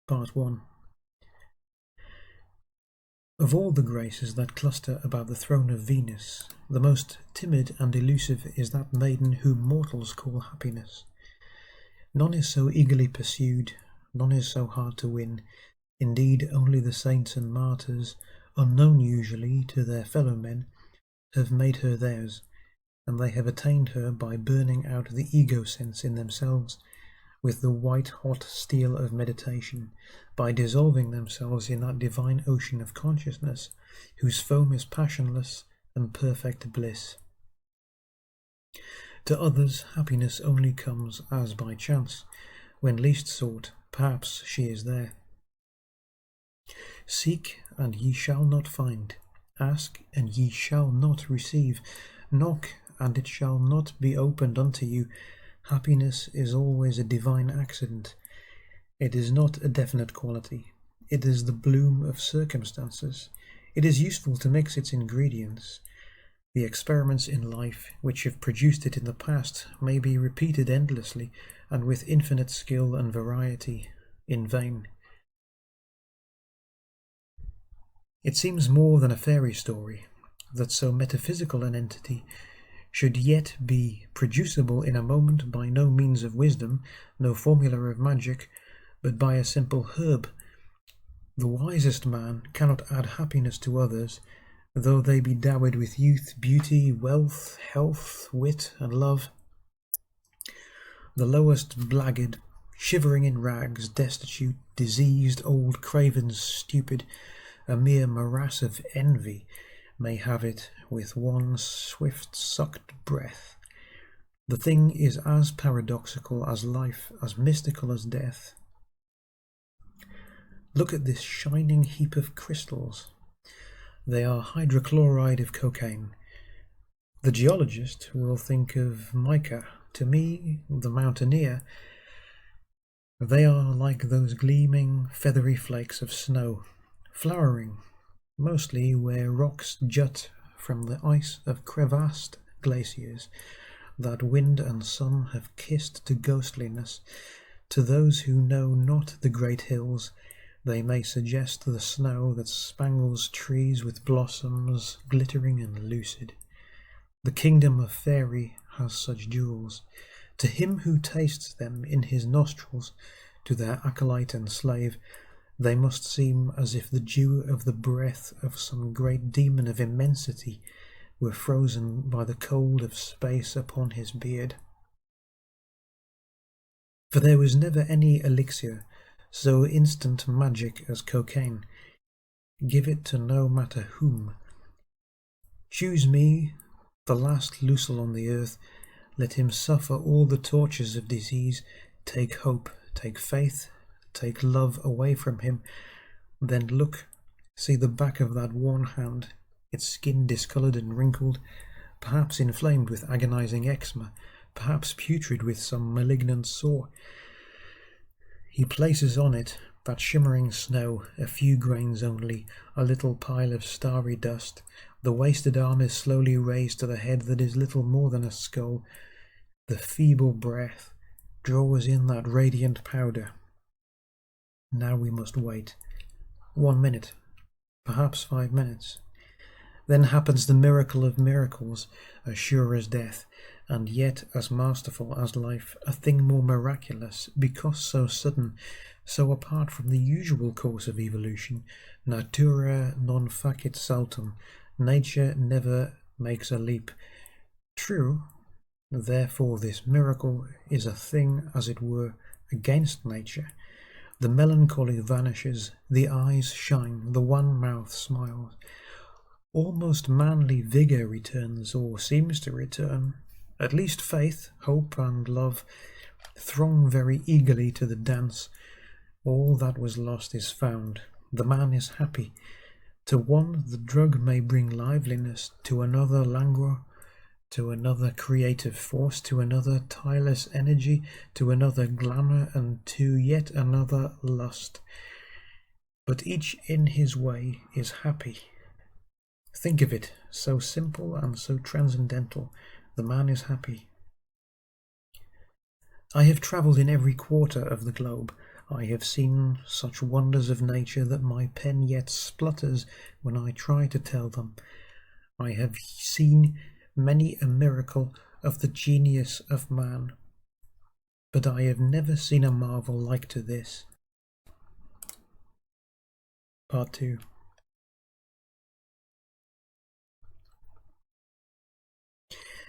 Part 1. Of all the graces that cluster about the throne of Venus, the most timid and elusive is that maiden whom mortals call happiness. None is so eagerly pursued, none is so hard to win. Indeed, only the saints and martyrs, unknown usually to their fellow men, have made her theirs, and they have attained her by burning out the ego sense in themselves with the white-hot steel of meditation, by dissolving themselves in that divine ocean of consciousness, whose foam is passionless and perfect bliss. To others, happiness only comes as by chance. When least sought, perhaps she is there. Seek, and ye shall not find. Ask, and ye shall not receive. Knock, and it shall not be opened unto you. Happiness is always a divine accident. It is not a definite quality. It is the bloom of circumstances. It is useful to mix its ingredients. The experiments in life which have produced it in the past may be repeated endlessly and with infinite skill and variety, in vain. It seems more than a fairy story that so metaphysical an entity should yet be producible in a moment by no means of wisdom, no formula of magic, but by a simple herb. The wisest man cannot add happiness to others, though they be dowered with youth, beauty, wealth, health, wit, and love. The lowest blackguard, shivering in rags, destitute, diseased, old, craven, stupid, a mere morass of envy, may have it with one swift sucked breath. The thing is as paradoxical as life, as mystical as death. Look at this shining heap of crystals. They are hydrochloride of cocaine. The geologist will think of mica. To me, the mountaineer, they are like those gleaming, feathery flakes of snow, flowering mostly where rocks jut from the ice of crevassed glaciers that wind and sun have kissed to ghostliness. To those who know not the great hills, they may suggest the snow that spangles trees with blossoms glittering and lucid. The kingdom of fairy has such jewels. To him who tastes them in his nostrils, to their acolyte and slave, they must seem as if the dew of the breath of some great demon of immensity were frozen by the cold of space upon his beard. For there was never any elixir so instant magic as cocaine. Give it to no matter whom. Choose me, the last Lucille on the earth, let him suffer all the tortures of disease, take hope, take faith, take love away from him, then look, see the back of that one hand, its skin discoloured and wrinkled, perhaps inflamed with agonizing eczema, perhaps putrid with some malignant sore. He places on it, that shimmering snow, a few grains only, a little pile of starry dust. The wasted arm is slowly raised to the head that is little more than a skull. The feeble breath draws in that radiant powder. Now we must wait. 1 minute, perhaps 5 minutes. Then happens the miracle of miracles, as sure as death, and yet as masterful as life, a thing more miraculous, because so sudden, so apart from the usual course of evolution. Natura non facit saltum. Nature never makes a leap. True, therefore this miracle is a thing, as it were, against nature. The melancholy vanishes, the eyes shine, the one mouth smiles. Almost manly vigour returns, or seems to return. At least faith, hope, and love throng very eagerly to the dance. All that was lost is found. The man is happy. To one the drug may bring liveliness, to another languor, to another creative force, to another tireless energy, to another glamour, and to yet another lust. But each in his way is happy. Think of it, so simple and so transcendental. The man is happy. I have travelled in every quarter of the globe. I have seen such wonders of nature that my pen yet splutters when I try to tell them. I have seen many a miracle of the genius of man, but I have never seen a marvel like to this. Part 2.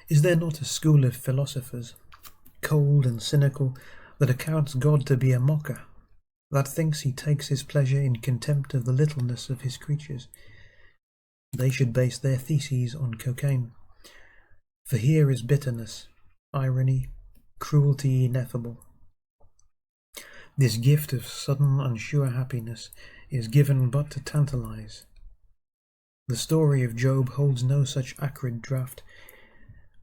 Is there not a school of philosophers, cold and cynical, that accounts God to be a mocker, that thinks he takes his pleasure in contempt of the littleness of his creatures? They should base their theses on cocaine. For here is bitterness, irony, cruelty ineffable. This gift of sudden and sure happiness is given but to tantalize. The story of Job holds no such acrid draught.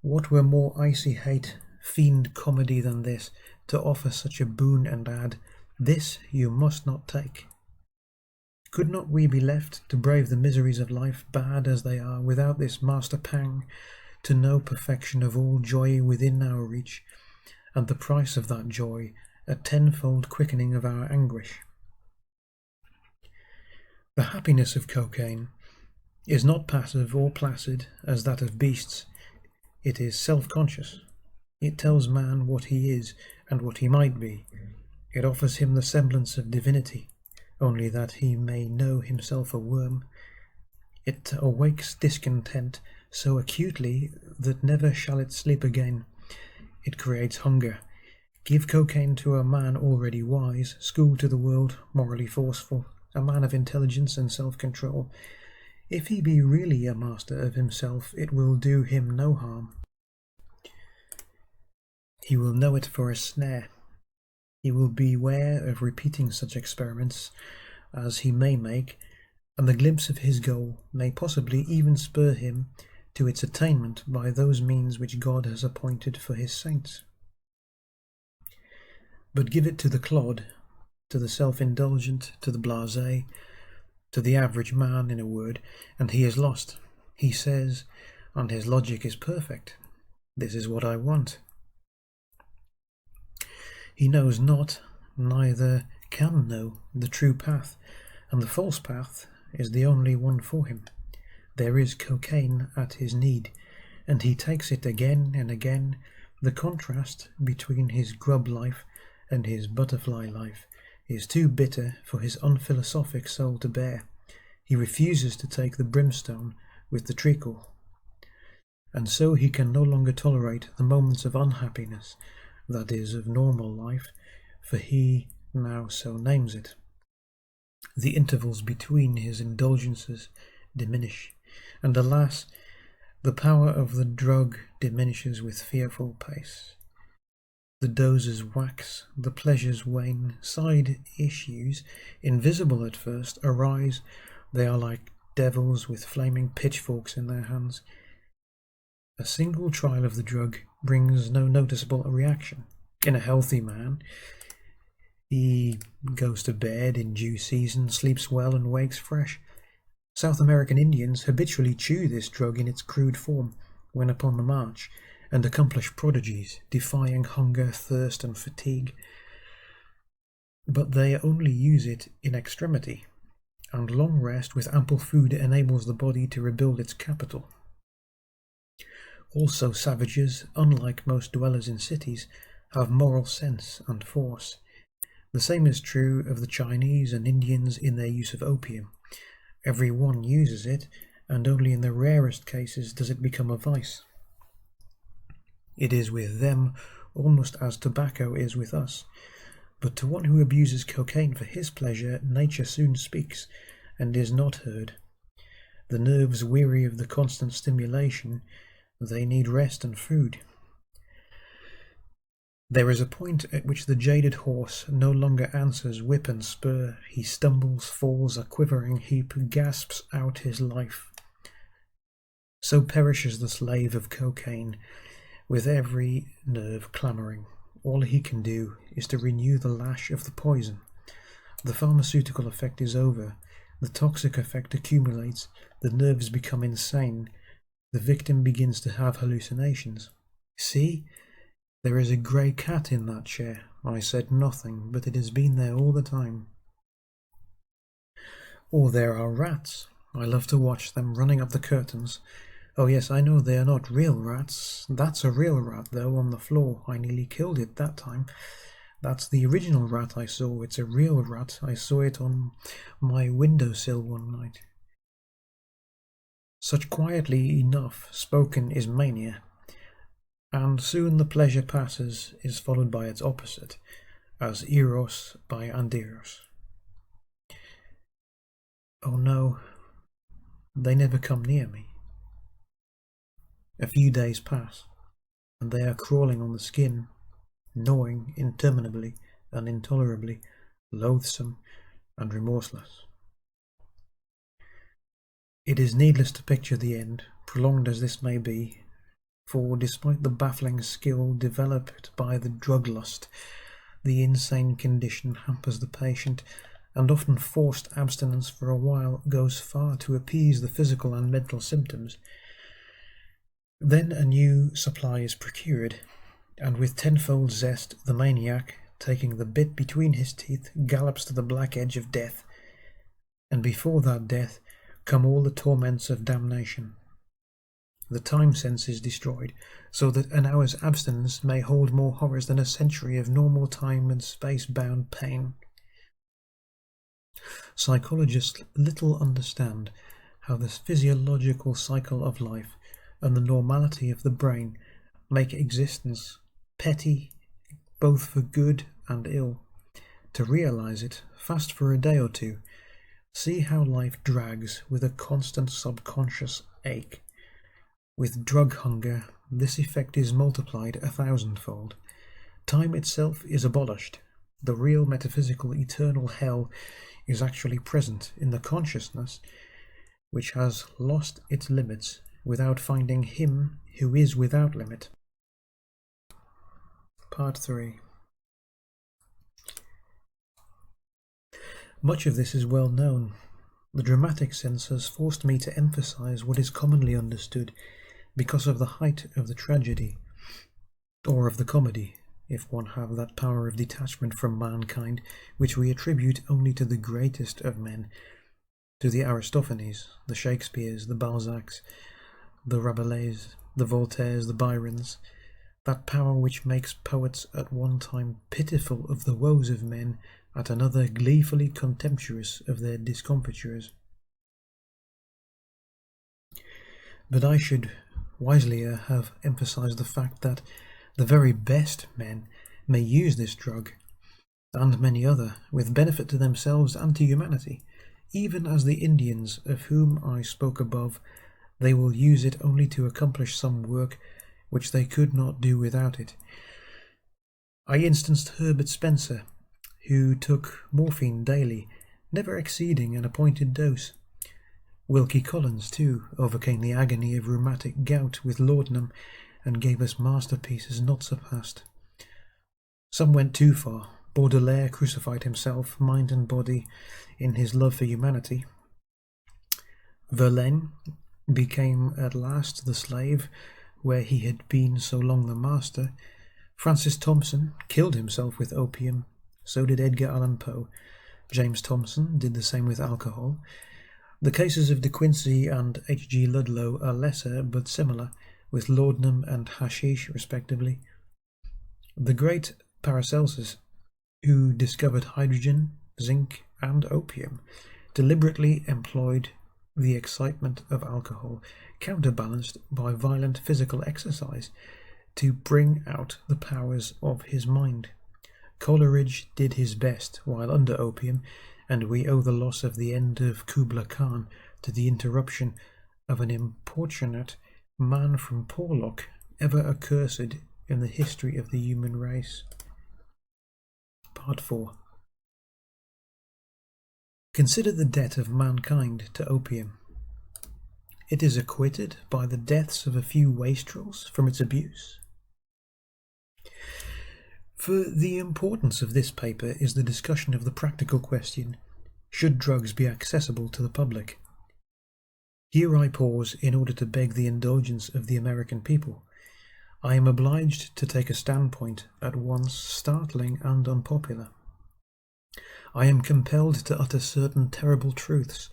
What were more icy hate, fiend comedy than this, to offer such a boon and add, "This you must not take"? Could not we be left to brave the miseries of life, bad as they are, without this master pang, to know perfection of all joy within our reach, and the price of that joy a tenfold quickening of our anguish? The happiness of cocaine is not passive or placid as that of beasts. It is self-conscious. It tells man what he is and what he might be. It offers him the semblance of divinity, only that he may know himself a worm. It awakes discontent so acutely that never shall it sleep again. It creates hunger. Give cocaine to a man already wise, schooled to the world, morally forceful, a man of intelligence and self-control. If he be really a master of himself, it will do him no harm. He will know it for a snare. He will beware of repeating such experiments as he may make, and the glimpse of his goal may possibly even spur him to its attainment by those means which God has appointed for his saints. But give it to the clod, to the self-indulgent, to the blasé, to the average man, in a word, and he is lost. He says, and his logic is perfect, "This is what I want." He knows not, neither can know, the true path, and the false path is the only one for him. There is cocaine at his need, and he takes it again and again. The contrast between his grub life and his butterfly life is too bitter for his unphilosophic soul to bear. He refuses to take the brimstone with the treacle, and so he can no longer tolerate the moments of unhappiness, that is, of normal life, for he now so names it. The intervals between his indulgences diminish, and alas, the power of the drug diminishes with fearful pace. The doses wax, the pleasures wane, side issues, invisible at first, arise. They are like devils with flaming pitchforks in their hands. A single trial of the drug brings no noticeable reaction. In a healthy man, he goes to bed in due season, sleeps well, and wakes fresh. South American Indians habitually chew this drug in its crude form when upon the march, and accomplish prodigies, defying hunger, thirst, and fatigue. But they only use it in extremity, and long rest with ample food enables the body to rebuild its capital. Also, savages, unlike most dwellers in cities, have moral sense and force. The same is true of the Chinese and Indians in their use of opium. Every one uses it, and only in the rarest cases does it become a vice. It is with them almost as tobacco is with us, but to one who abuses cocaine for his pleasure, nature soon speaks, and is not heard. The nerves weary of the constant stimulation, they need rest and food. There is a point at which the jaded horse no longer answers whip and spur. He stumbles, falls, a quivering heap, gasps out his life. So perishes the slave of cocaine, with every nerve clamouring. All he can do is to renew the lash of the poison. The pharmaceutical effect is over. The toxic effect accumulates. The nerves become insane. The victim begins to have hallucinations. See, There is a grey cat in that chair. I said nothing, but it has been there all the time. Or there are rats. I love to watch them running up the curtains. Oh yes, I know they are not real rats. That's a real rat, though, on the floor. I nearly killed it that time. That's the original rat I saw. It's a real rat. I saw it on my windowsill one night. Such quietly enough spoken is mania, and soon the pleasure passes is followed by its opposite, as eros by anderos. Oh no, they never come near me. A few days pass, and they are crawling on the skin, gnawing interminably and intolerably, loathsome and remorseless. It is needless to picture the end, prolonged as this may be, for despite the baffling skill developed by the drug lust, the insane condition hampers the patient, and often forced abstinence for a while goes far to appease the physical and mental symptoms. Then a new supply is procured, and with tenfold zest the maniac, taking the bit between his teeth, gallops to the black edge of death, and before that death come all the torments of damnation. The time sense is destroyed, so that an hour's abstinence may hold more horrors than a century of normal time and space-bound pain. Psychologists little understand how the physiological cycle of life and the normality of the brain make existence petty both for good and ill. To realize it, fast for a day or two. See how life drags with a constant subconscious ache. With drug hunger, this effect is multiplied 1,000-fold. Time itself is abolished. The real metaphysical eternal hell is actually present in the consciousness, which has lost its limits without finding him who is without limit. Part 3. Much of this is well known. The dramatic sense has forced me to emphasize what is commonly understood because of the height of the tragedy, or of the comedy, if one have that power of detachment from mankind which we attribute only to the greatest of men, to the Aristophanes, the Shakespeares, the Balzacs, the Rabelais, the Voltaires, the Byrons, that power which makes poets at one time pitiful of the woes of men, at another gleefully contemptuous of their discomfitures. But I should wiselier have emphasized the fact that the very best men may use this drug, and many other, with benefit to themselves and to humanity. Even as the Indians of whom I spoke above, they will use it only to accomplish some work which they could not do without it. I instanced Herbert Spencer, who took morphine daily, never exceeding an appointed dose. Wilkie Collins, too, overcame the agony of rheumatic gout with laudanum, and gave us masterpieces not surpassed. Some went too far. Baudelaire crucified himself, mind and body, in his love for humanity. Verlaine became at last the slave, where he had been so long the master. Francis Thompson killed himself with opium. So did Edgar Allan Poe. James Thomson did the same with alcohol. The cases of De Quincey and H.G. Ludlow are lesser but similar, with laudanum and hashish respectively. The great Paracelsus, who discovered hydrogen, zinc, and opium, deliberately employed the excitement of alcohol, counterbalanced by violent physical exercise, to bring out the powers of his mind. Coleridge did his best while under opium, and we owe the loss of the end of Kubla Khan to the interruption of an importunate man from Porlock, ever accursed in the history of the human race. Part 4. Consider the debt of mankind to opium. It is acquitted by the deaths of a few wastrels from its abuse. For the importance of this paper is the discussion of the practical question, should drugs be accessible to the public? Here I pause in order to beg the indulgence of the American people. I am obliged to take a standpoint at once startling and unpopular. I am compelled to utter certain terrible truths.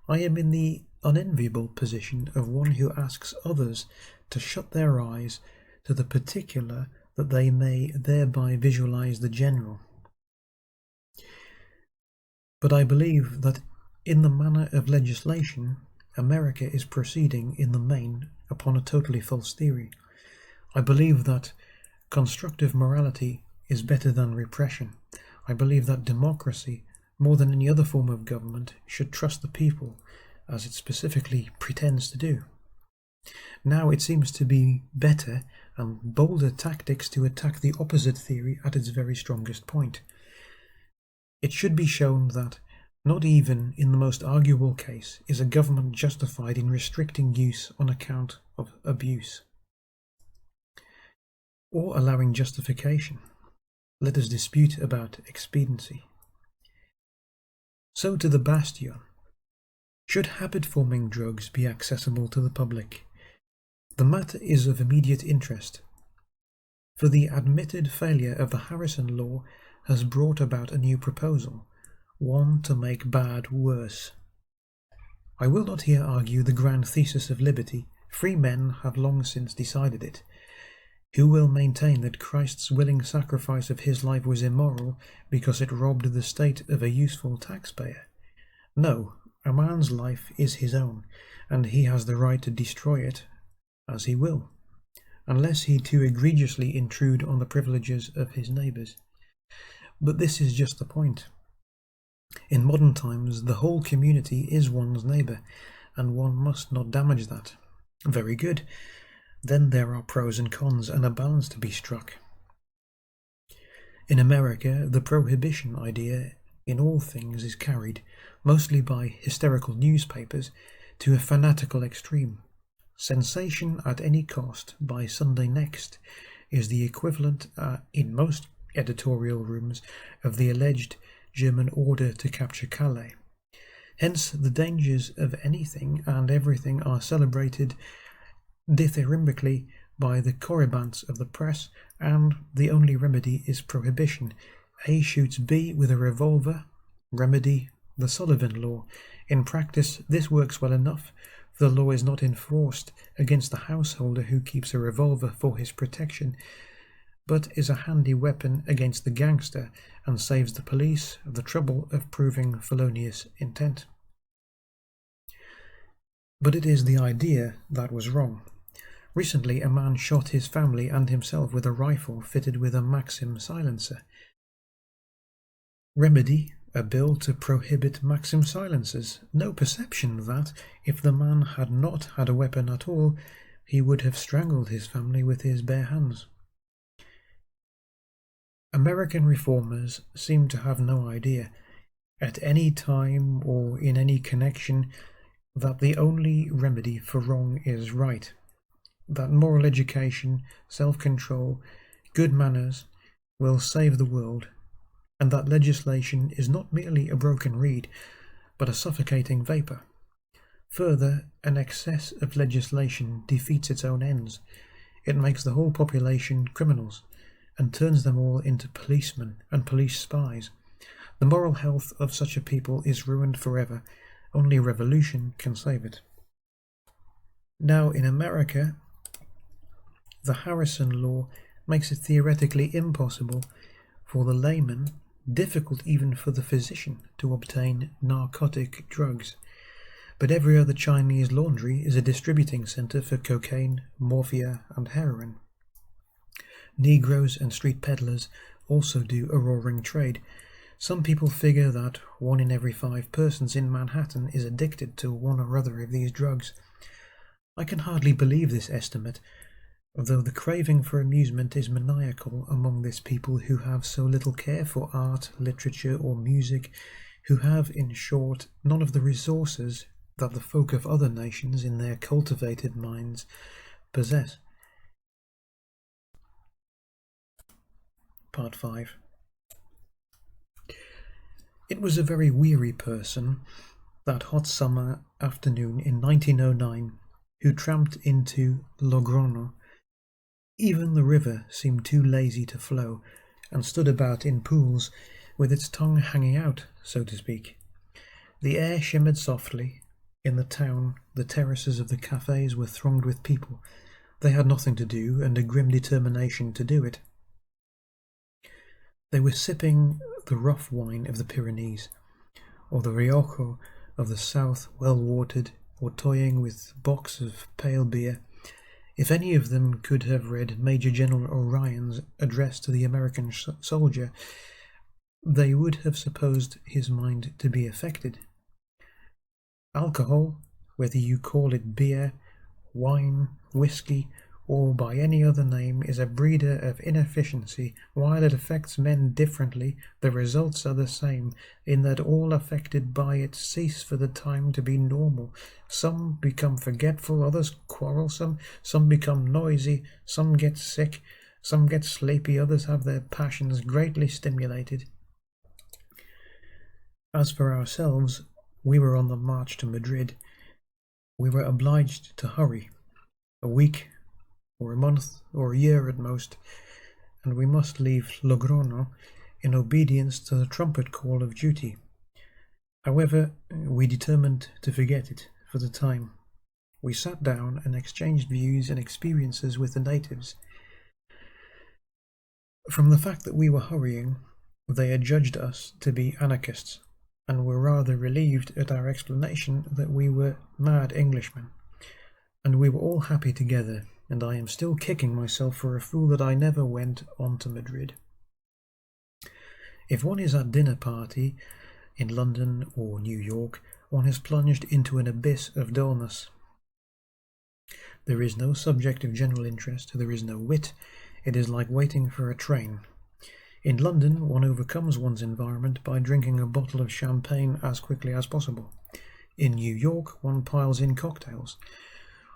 I am in the unenviable position of one who asks others to shut their eyes to the particular that they may thereby visualize the general. But I believe that in the manner of legislation, America is proceeding in the main upon a totally false theory. I believe that constructive morality is better than repression. I believe that democracy, more than any other form of government, should trust the people, as it specifically pretends to do. Now it seems to be better and bolder tactics to attack the opposite theory at its very strongest point. It should be shown that not even in the most arguable case is a government justified in restricting use on account of abuse, or allowing justification. Let us dispute about expediency. So to the bastion. Should habit-forming drugs be accessible to the public? The matter is of immediate interest, for the admitted failure of the Harrison Law has brought about a new proposal, one to make bad worse. I will not here argue the grand thesis of liberty. Free men have long since decided it. Who will maintain that Christ's willing sacrifice of his life was immoral because it robbed the state of a useful taxpayer? No, a man's life is his own, and he has the right to destroy it as he will, unless he too egregiously intrude on the privileges of his neighbours. But this is just the point. In modern times, the whole community is one's neighbour, and one must not damage that. Very good. Then there are pros and cons, and a balance to be struck. In America, the prohibition idea in all things is carried, mostly by hysterical newspapers, to a fanatical extreme. Sensation at any cost by Sunday next is the equivalent, in most editorial rooms, of the alleged German order to capture Calais. Hence the dangers of anything and everything are celebrated dithyrambically by the corybantes of the press, and the only remedy is prohibition. A shoots B with a revolver. Remedy, the Sullivan Law. In practice, this works well enough. The law is not enforced against the householder who keeps a revolver for his protection, but is a handy weapon against the gangster and saves the police the trouble of proving felonious intent. But it is the idea that was wrong. Recently, a man shot his family and himself with a rifle fitted with a Maxim silencer. Remedy, a bill to prohibit Maxim silencers. No perception that, if the man had not had a weapon at all, he would have strangled his family with his bare hands. American reformers seem to have no idea, at any time or in any connection, that the only remedy for wrong is right, that moral education, self-control, good manners will save the world, and that legislation is not merely a broken reed, but a suffocating vapour. Further, an excess of legislation defeats its own ends. It makes the whole population criminals, and turns them all into policemen and police spies. The moral health of such a people is ruined forever. Only revolution can save it. Now, in America, the Harrison Law makes it theoretically impossible for the layman, difficult even for the physician, to obtain narcotic drugs. But every other Chinese laundry is a distributing centre for cocaine, morphia, and heroin. Negroes and street peddlers also do a roaring trade. Some people figure that 1 in every 5 persons in Manhattan is addicted to one or other of these drugs. I can hardly believe this estimate, though the craving for amusement is maniacal among this people who have so little care for art, literature, or music, who have, in short, none of the resources that the folk of other nations in their cultivated minds possess. Part 5. It was a very weary person, that hot summer afternoon in 1909, who tramped into Logrono Even the river seemed too lazy to flow, and stood about in pools, with its tongue hanging out, so to speak. The air shimmered softly. In the town, the terraces of the cafes were thronged with people. They had nothing to do, and a grim determination to do it. They were sipping the rough wine of the Pyrenees, or the Rioja of the south, well-watered, or toying with box of pale beer. If any of them could have read Major General Orion's address to the American soldier, they would have supposed his mind to be affected. Alcohol, whether you call it beer, wine, whiskey, or by any other name, is a breeder of inefficiency. While it affects men differently, the results are the same, in that all affected by it cease for the time to be normal. Some become forgetful, others quarrelsome, some become noisy, some get sick, some get sleepy, others have their passions greatly stimulated. As for ourselves, we were on the march to Madrid. We were obliged to hurry. A week, or a month, or a year at most, and we must leave Logrono in obedience to the trumpet call of duty. However, we determined to forget it for the time. We sat down and exchanged views and experiences with the natives. From the fact that we were hurrying, they adjudged us to be anarchists, and were rather relieved at our explanation that we were mad Englishmen. And we were all happy together, and I am still kicking myself for a fool that I never went on to Madrid. If one is at dinner party in London or New York, one is plunged into an abyss of dullness. There is no subject of general interest, there is no wit, it is like waiting for a train. In London, one overcomes one's environment by drinking a bottle of champagne as quickly as possible. In New York, one piles in cocktails.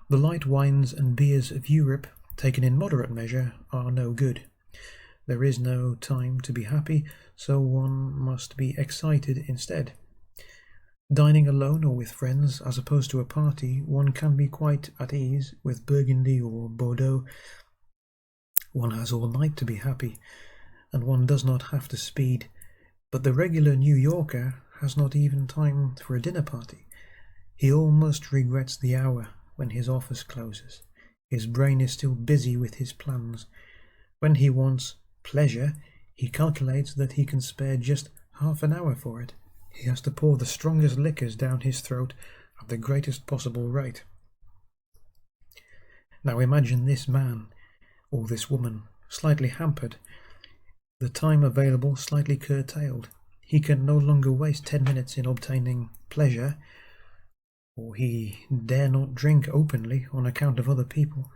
The light wines and beers of Europe, taken in moderate measure, are no good. There is no time to be happy, so one must be excited instead. Dining alone or with friends, as opposed to a party, one can be quite at ease with Burgundy or Bordeaux. One has all night to be happy, and one does not have to speed. But the regular New Yorker has not even time for a dinner party. He almost regrets the hour when his office closes. His brain is still busy with his plans. When he wants pleasure, he calculates that he can spare just half an hour for it. He has to pour the strongest liquors down his throat at the greatest possible rate. Now imagine this man, or this woman, slightly hampered, the time available slightly curtailed. He can no longer waste 10 minutes in obtaining pleasure, or he dare not drink openly on account of other people.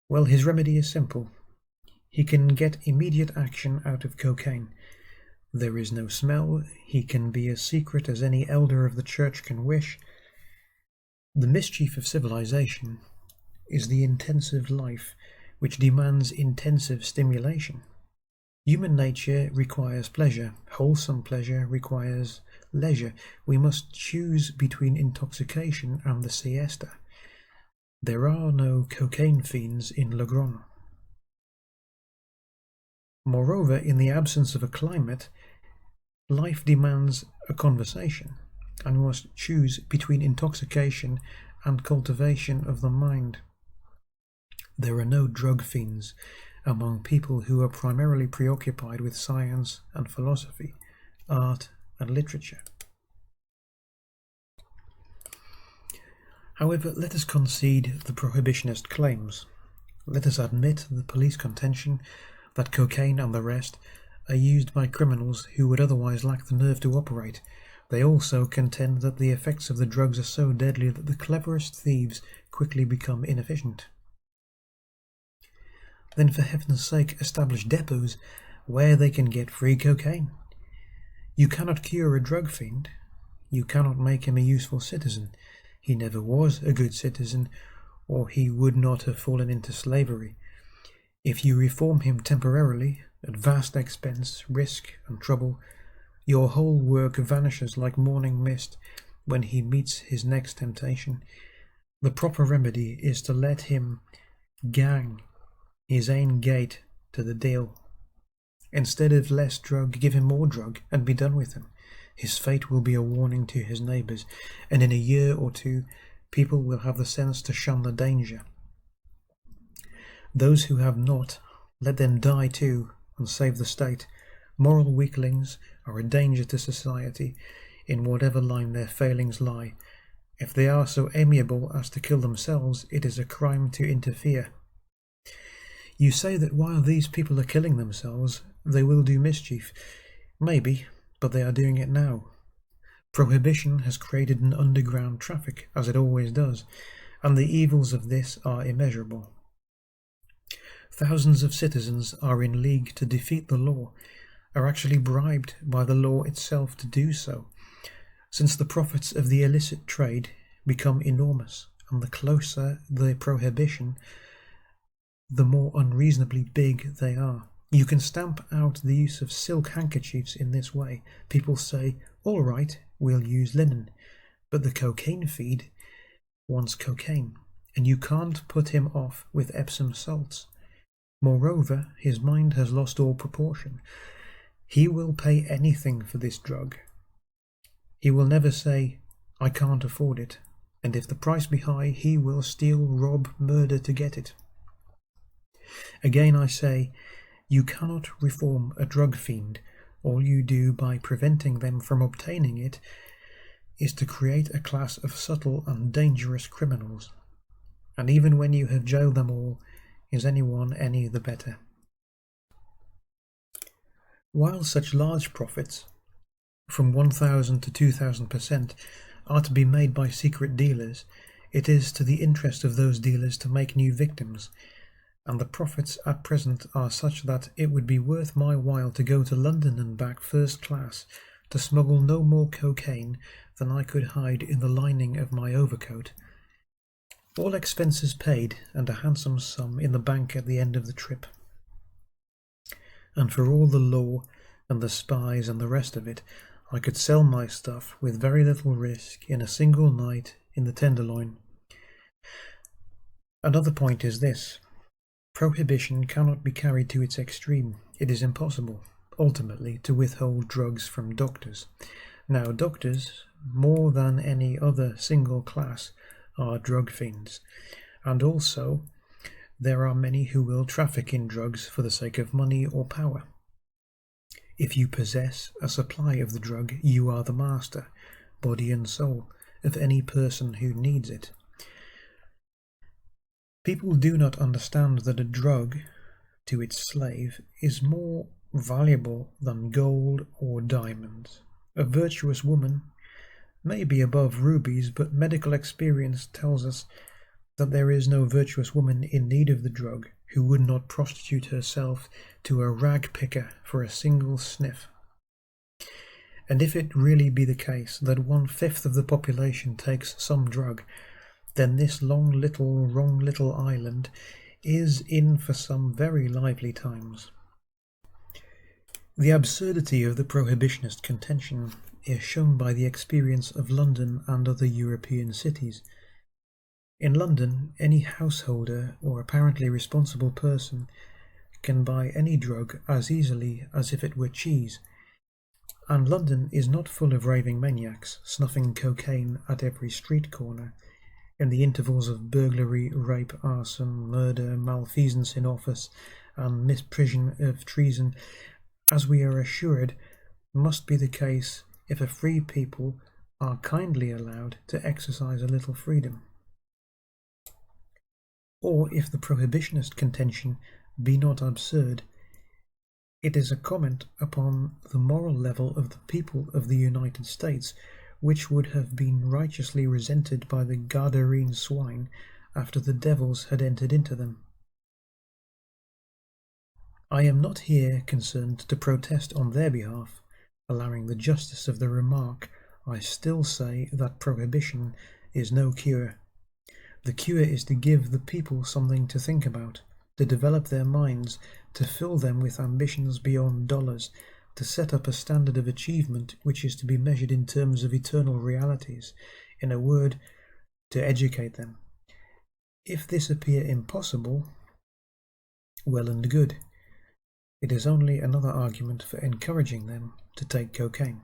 Well, his remedy is simple. He can get immediate action out of cocaine. There is no smell, he can be as secret as any elder of the church can wish. The mischief of civilization is the intensive life which demands intensive stimulation. Human nature requires pleasure. Wholesome pleasure requires leisure. We must choose between intoxication and the siesta. There are no cocaine fiends in Logrono. Moreover, in the absence of a climate, life demands a conversation, and we must choose between intoxication and cultivation of the mind. There are no drug fiends among people who are primarily preoccupied with science and philosophy, art and literature. However, let us concede the prohibitionist claims. Let us admit the police contention that cocaine and the rest are used by criminals who would otherwise lack the nerve to operate. They also contend that the effects of the drugs are so deadly that the cleverest thieves quickly become inefficient. Then for heaven's sake establish depots where they can get free cocaine. You cannot cure a drug fiend. You cannot make him a useful citizen. He never was a good citizen, or he would not have fallen into slavery. If you reform him temporarily, at vast expense, risk, and trouble, your whole work vanishes like morning mist when he meets his next temptation. The proper remedy is to let him gang his ain gate to the deal. Instead of less drug, give him more drug and be done with him. His fate will be a warning to his neighbours, and in a year or two people will have the sense to shun the danger. Those who have not, let them die too, and save the state. Moral weaklings are a danger to society, in whatever line their failings lie. If they are so amiable as to kill themselves, it is a crime to interfere. You say that while these people are killing themselves, they will do mischief. Maybe, but they are doing it now. Prohibition has created an underground traffic, as it always does, and the evils of this are immeasurable. Thousands of citizens are in league to defeat the law, are actually bribed by the law itself to do so, since the profits of the illicit trade become enormous, and the closer the prohibition, the more unreasonably big they are. You can stamp out the use of silk handkerchiefs in this way. People say, all right, we'll use linen, but the cocaine feed wants cocaine, and you can't put him off with Epsom salts. Moreover, his mind has lost all proportion. He will pay anything for this drug. He will never say, I can't afford it, and if the price be high, he will steal, rob, murder to get it. Again I say, you cannot reform a drug fiend. All you do by preventing them from obtaining it is to create a class of subtle and dangerous criminals. And even when you have jailed them all, is anyone any the better? While such large profits, from 1,000 to 2,000%, are to be made by secret dealers, it is to the interest of those dealers to make new victims, and the profits at present are such that it would be worth my while to go to London and back first class to smuggle no more cocaine than I could hide in the lining of my overcoat. All expenses paid, and a handsome sum in the bank at the end of the trip. And for all the law and the spies and the rest of it, I could sell my stuff with very little risk in a single night in the Tenderloin. Another point is this. Prohibition cannot be carried to its extreme. It is impossible, ultimately, to withhold drugs from doctors. Now, doctors, more than any other single class, are drug fiends, and also there are many who will traffic in drugs for the sake of money or power. If you possess a supply of the drug, you are the master, body and soul, of any person who needs it. People do not understand that a drug, to its slave, is more valuable than gold or diamonds. A virtuous woman may be above rubies, but medical experience tells us that there is no virtuous woman in need of the drug who would not prostitute herself to a rag picker for a single sniff. And if it really be the case that 1/5 of the population takes some drug, then this wrong little island is in for some very lively times. The absurdity of the prohibitionist contention is shown by the experience of London and other European cities. In London, any householder or apparently responsible person can buy any drug as easily as if it were cheese, and London is not full of raving maniacs snuffing cocaine at every street corner, in the intervals of burglary, rape, arson, murder, malfeasance in office, and misprision of treason, as we are assured must be the case if a free people are kindly allowed to exercise a little freedom. Or if the prohibitionist contention be not absurd, it is a comment upon the moral level of the people of the United States, which would have been righteously resented by the Gadarene swine after the devils had entered into them. I am not here concerned to protest on their behalf. Allowing the justice of the remark, I still say that prohibition is no cure. The cure is to give the people something to think about, to develop their minds, to fill them with ambitions beyond dollars, to set up a standard of achievement which is to be measured in terms of eternal realities, in a word, to educate them. If this appear impossible, well and good. It is only another argument for encouraging them to take cocaine.